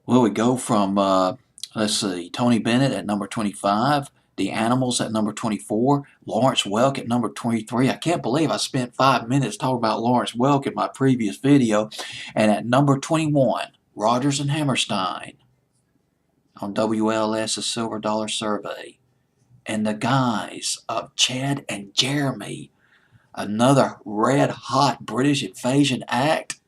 Well, we go from, let's see, Tony Bennett at number 25, The Animals at number 24, Lawrence Welk at number 23. I can't believe I spent 5 minutes talking about Lawrence Welk in my previous video. And at number 21, Rodgers and Hammerstein on WLS's Silver Dollar Survey. And the guys of Chad and Jeremy, another red-hot British invasion act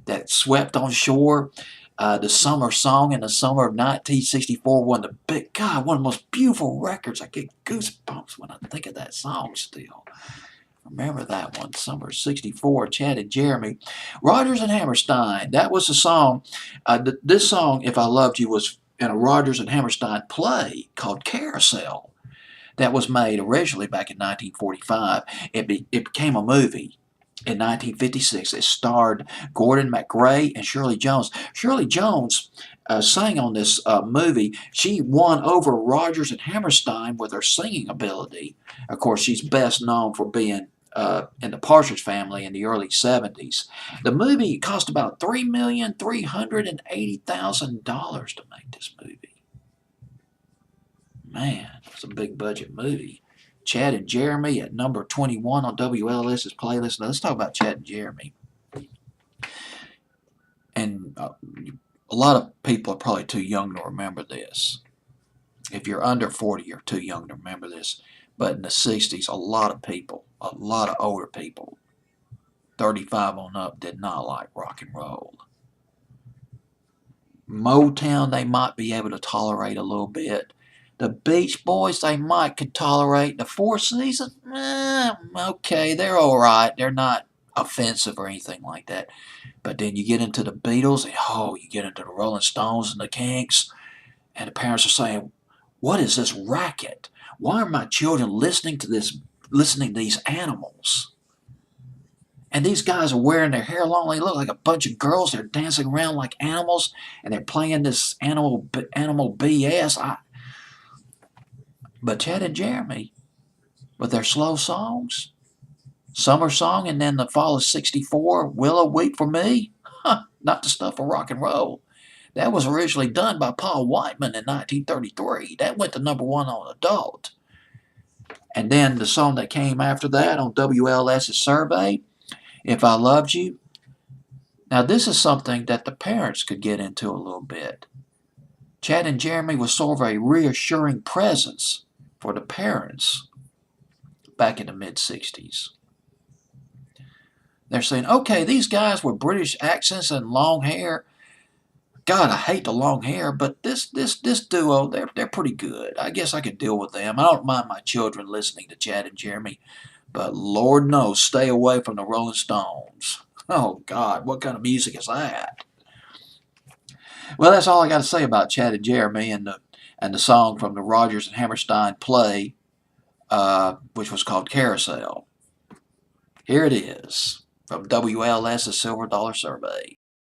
that swept on shore. The summer song in the summer of 1964, one of the most beautiful records. I get goosebumps when I think of that song still. Remember that one, summer of 64, Chad and Jeremy. Rodgers and Hammerstein, that was the song. This song, If I Loved You, was in a Rodgers and Hammerstein play called Carousel that was made originally back in 1945. It became a movie in 1956. It starred Gordon MacRae and Shirley Jones. Shirley Jones sang on this movie. She won over Rodgers and Hammerstein with her singing ability. Of course, she's best known for being in the Partridge Family in the early 70s. The movie cost about $3,380,000 to make this movie. Man, it's a big budget movie. Chad and Jeremy at number 21 on WLS's playlist. Now let's talk about Chad and Jeremy. And a lot of people are probably too young to remember this. If you're under 40, you're too young to remember this. But in the 60s, a lot of older people, 35 on up, did not like rock and roll. Motown, they might be able to tolerate a little bit. The Beach Boys, they might could tolerate. The Four Seasons, okay, they're all right. They're not offensive or anything like that. But then you get into the Beatles, and you get into the Rolling Stones and the Kinks, and the parents are saying, "What is this racket? Why are my children listening to these animals?" And these guys are wearing their hair long. They look like a bunch of girls. They're dancing around like animals, and they're playing this animal BS. But Chad and Jeremy, with their slow songs, Summer Song, and then the fall of 64, Willow Weep for Me, not the stuff of rock and roll. That was originally done by Paul Whiteman in 1933. That went to number 1 on Adult. And then the song that came after that on WLS's survey, If I Loved You. Now this is something that the parents could get into a little bit. Chad and Jeremy was sort of a reassuring presence for the parents back in the mid-60s. They're saying, okay, these guys with British accents and long hair, God, I hate the long hair, but this duo, they're pretty good. I guess I could deal with them. I don't mind my children listening to Chad and Jeremy, but Lord knows, stay away from the Rolling Stones. Oh, God, what kind of music is that? Well, that's all I got to say about Chad and Jeremy and the song from the Rodgers and Hammerstein play, which was called Carousel. Here it is from WLS's Silver Dollar Survey.